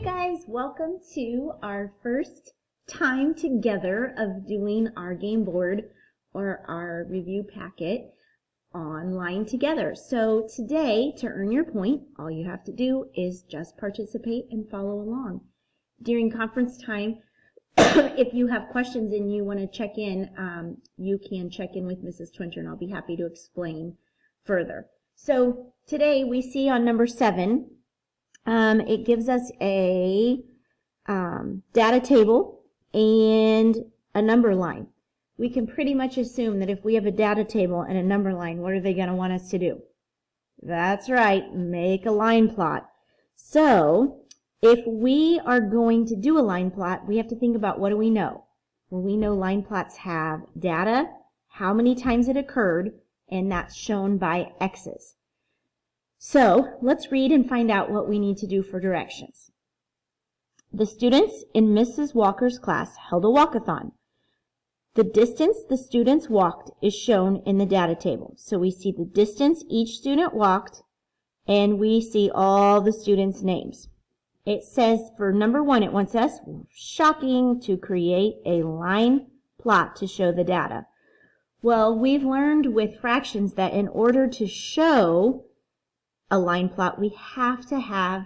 guys, welcome to our first time together of doing our game board or our review packet online together. So today, to earn your point, all you have to do is just participate and follow along. During conference time, if you have questions and you want to check in, you can check in with Mrs. Twinter and I'll be happy to explain further. So today we see on number 7, it gives us a data table and a number line. We can pretty much assume that if we have a data table and a number line, what are they going to want us to do? That's right, make a line plot. So if we are going to do a line plot, we have to think about what do we know? Well, we know line plots have data, how many times it occurred, and that's shown by X's. So let's read and find out what we need to do for directions. The students in Mrs. Walker's class held a walkathon. The distance the students walked is shown in the data table. So we see the distance each student walked, and we see all the students' names. It says for number 1, it wants us, shocking, to create a line plot to show the data. Well, we've learned with fractions that in order to show a line plot, we have to have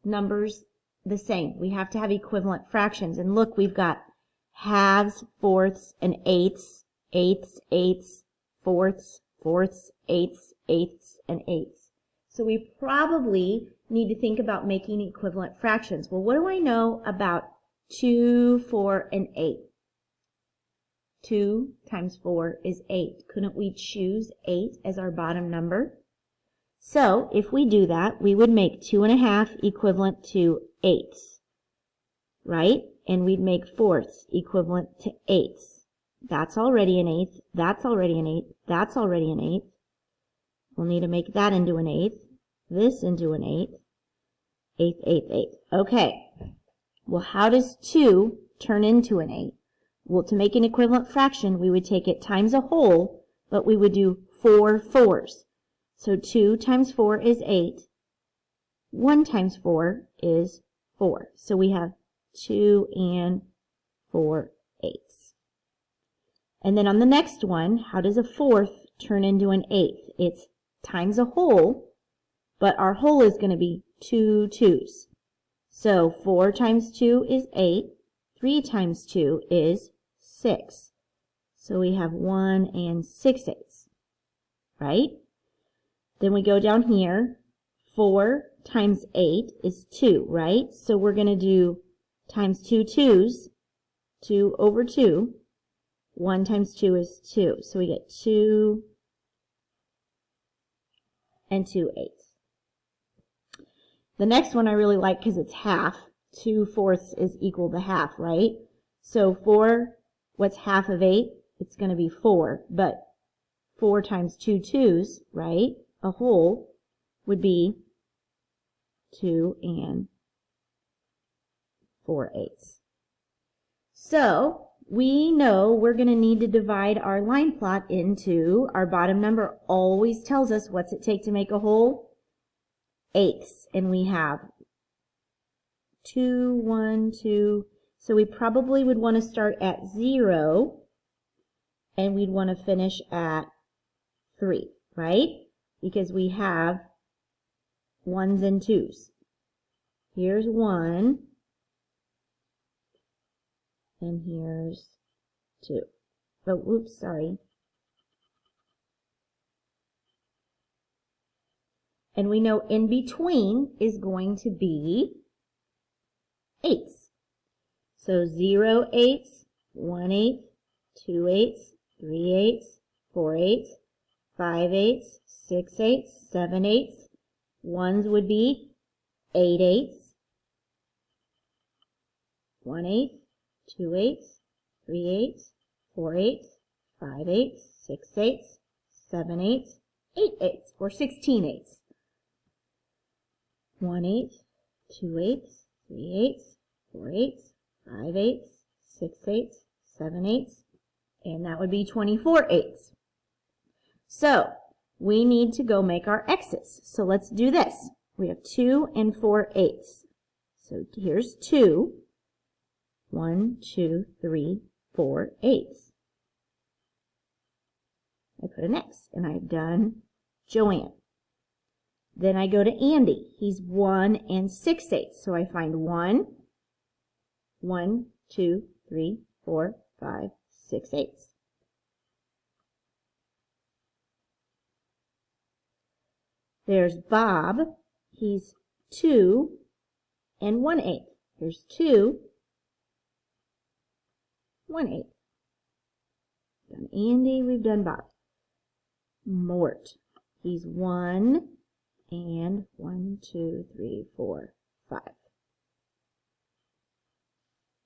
numbers the same. We have to have equivalent fractions. And look, we've got halves, fourths, and eighths, fourths, eighths, and eighths. So we probably need to think about making equivalent fractions. Well, what do I know about 2, 4, and 8? 2 times 4 is 8. Couldn't we choose 8 as our bottom number? So if we do that, we would make 2.5 equivalent to eighths, right? And we'd make fourths equivalent to eighths. That's already an eighth. That's already an eighth. That's already an eighth. We'll need to make that into an eighth. This into an eighth. Eighth, eighth, eighth. Okay. Well, how does 2 turn into an 8? Well, to make an equivalent fraction, we would take it times a whole, but we would do 4 fours. So 2 times 4 is 8. 1 times 4 is 4. So we have 2 and 4 eighths. And then on the next one, how does a fourth turn into an eighth? It's times a whole, but our whole is going to be 2 2's. So 4 times 2 is 8. 3 times 2 is 6. So we have 1 and 6 eighths, right? Then we go down here. 4 times 8 is 2, right? So we're going to do times 2 2's, 2 over 2. 1 times 2 is 2. So we get 2 and 2 eighths. The next one I really like because it's half. 2 fourths is equal to half, right? So 4, what's half of 8? It's going to be 4. But 4 times 2 2's, right? A whole would be 2 and 4 eighths. So we know we're going to need to divide our line plot into our bottom number. Always tells us what's it take to make a whole? Eighths. And we have 2, 1, 2. So we probably would want to start at 0 and we'd want to finish at 3, right? Because we have 1's and 2's. Here's 1 and here's 2. Oh, oops, sorry. And we know in between is going to be eighths. So 0 eighths, 1 eighth, 2 eighths, 3 eighths, 4 eighths, 5 eighths, 6 eighths, 7 eighths. 1's would be 8 eighths, 1 eighth, 2 eighths, 3 eighths, 4 eighths, 5 eighths, 6 eighths, 7 eighths, 8 eighths, or 16 eighths. 1 eighth, 2 eighths, 3 eighths, 4 eighths, 5 eighths, 6 eighths, 7 eighths, and that would be 24 eighths. So we need to go make our x's. So let's do this. We have 2 and 4 eighths. So here's 2. 1, 2, 3, 4 eighths. I put an X, and I've done Joanne. Then I go to Andy. He's 1 and 6 eighths. So I find 1, 1, 2, 3, 4, 5, 6 eighths. There's Bob. He's 2 and 1 eighth. Here's 2, 1 eighth. Done Andy, we've done Bob. Mort. He's 1 and 1, 2, 3, 4, 5.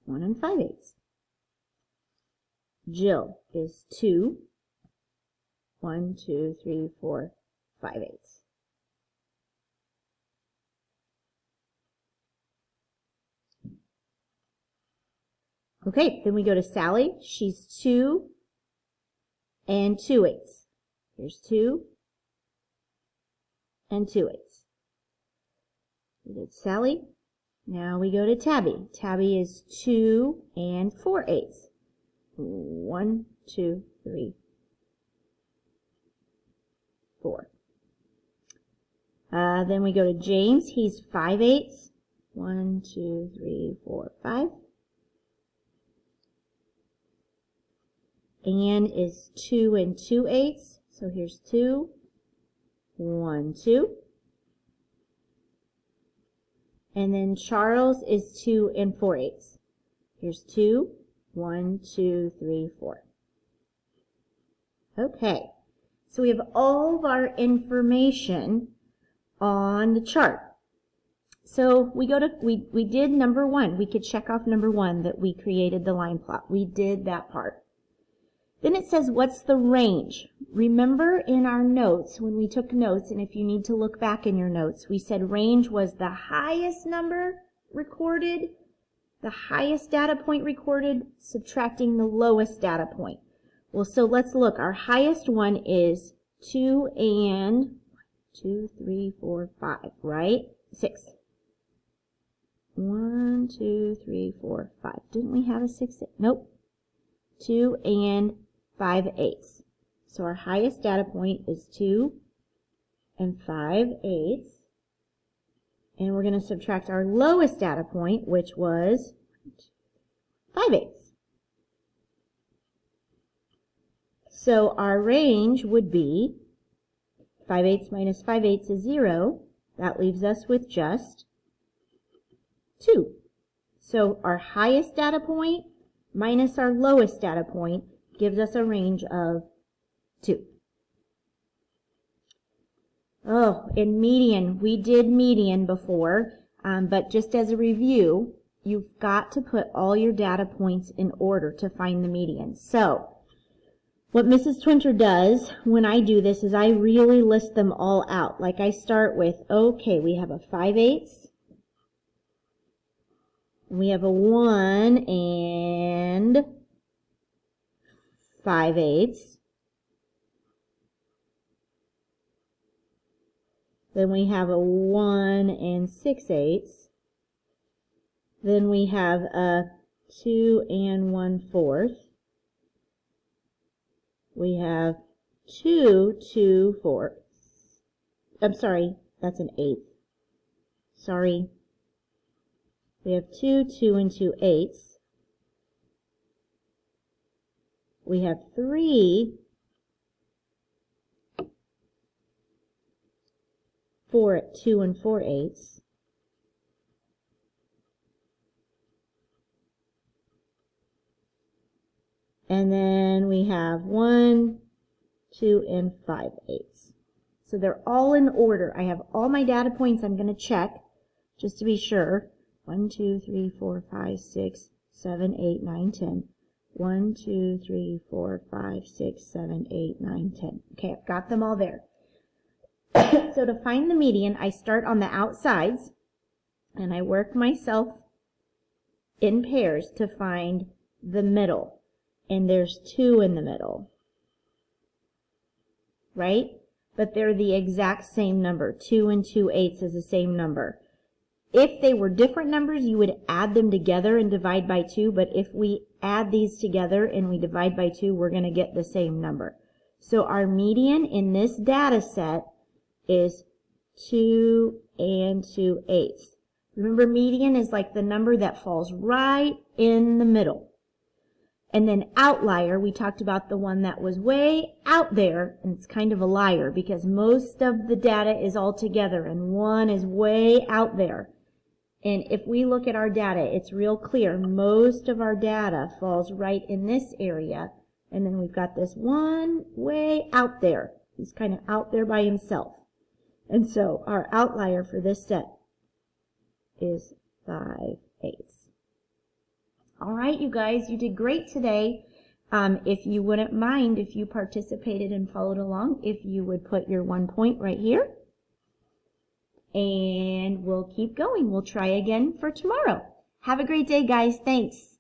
1 and 5 eighths. Jill is 2, 1, 2, 3, 4, 5 eighths. Okay, then we go to Sally. She's 2 and 2 eighths. Here's 2 and 2 eighths. We did Sally. Now we go to Tabby. Tabby is 2 and 4 eighths. 1, 2, 3, 4. Then we go to James. He's 5 eighths. 1, 2, 3, 4, 5. Anne is 2 and 2 eighths. So here's 2, 1, 2. And then Charles is 2 and 4 eighths. Here's 2, 1, 2, 3, 4. Okay, so we have all of our information on the chart. So we did number 1. We could check off number 1 that we created the line plot. We did that part. Then it says, what's the range? Remember in our notes, when we took notes, and if you need to look back in your notes, we said range was the highest number recorded, the highest data point recorded, subtracting the lowest data point. Well, so let's look. Our highest one is 2 and 2, 3, 4, 5, right? 6. 1, 2, 3, 4, 5. Didn't we have a 6? Nope. 2 and 5 eighths. So our highest data point is 2 and 5 eighths. And we're going to subtract our lowest data point, which was 5 eighths. So our range would be 5 eighths minus 5 eighths is 0. That leaves us with just 2. So our highest data point minus our lowest data point gives us a range of 2. Oh, and median. We did median before, but just as a review, you've got to put all your data points in order to find the median. So, what Mrs. Twinter does when I do this is I really list them all out. Like I start with, okay, we have a 5 eighths. We have a 1 and 5 eighths. Then we have a 1 and 6 eighths. Then we have a 2 and 1/4. We have 2 2/4. I'm sorry, that's an eighth. Sorry. We have 2 2 and 2 eighths. We have 3 4 at 2 and 4 eighths. And then we have 1, 2, and 5 eighths. So they're all in order. I have all my data points I'm going to check just to be sure. 1, 2, 3, 4, 5, 6, 7, 8, 9, 10. 1, 2, 3, 4, 5, 6, 7, 8, 9, 10. Okay, I've got them all there. So to find the median, I start on the outsides, and I work myself in pairs to find the middle. And there's 2 in the middle, right? But they're the exact same number. 2 and 2 eighths is the same number. If they were different numbers, you would add them together and divide by 2, but if we add these together and we divide by 2, we're going to get the same number. So our median in this data set is 2 2/8. Remember, median is like the number that falls right in the middle. And then outlier, we talked about the one that was way out there, and it's kind of a liar because most of the data is all together and one is way out there. And if we look at our data, it's real clear. Most of our data falls right in this area. And then we've got this one way out there. He's kind of out there by himself. And so our outlier for this set is 5/8. All right, you guys, you did great today. If you wouldn't mind, if you participated and followed along, if you would put your 1 point right here. And we'll keep going. We'll try again for tomorrow. Have a great day, guys. Thanks.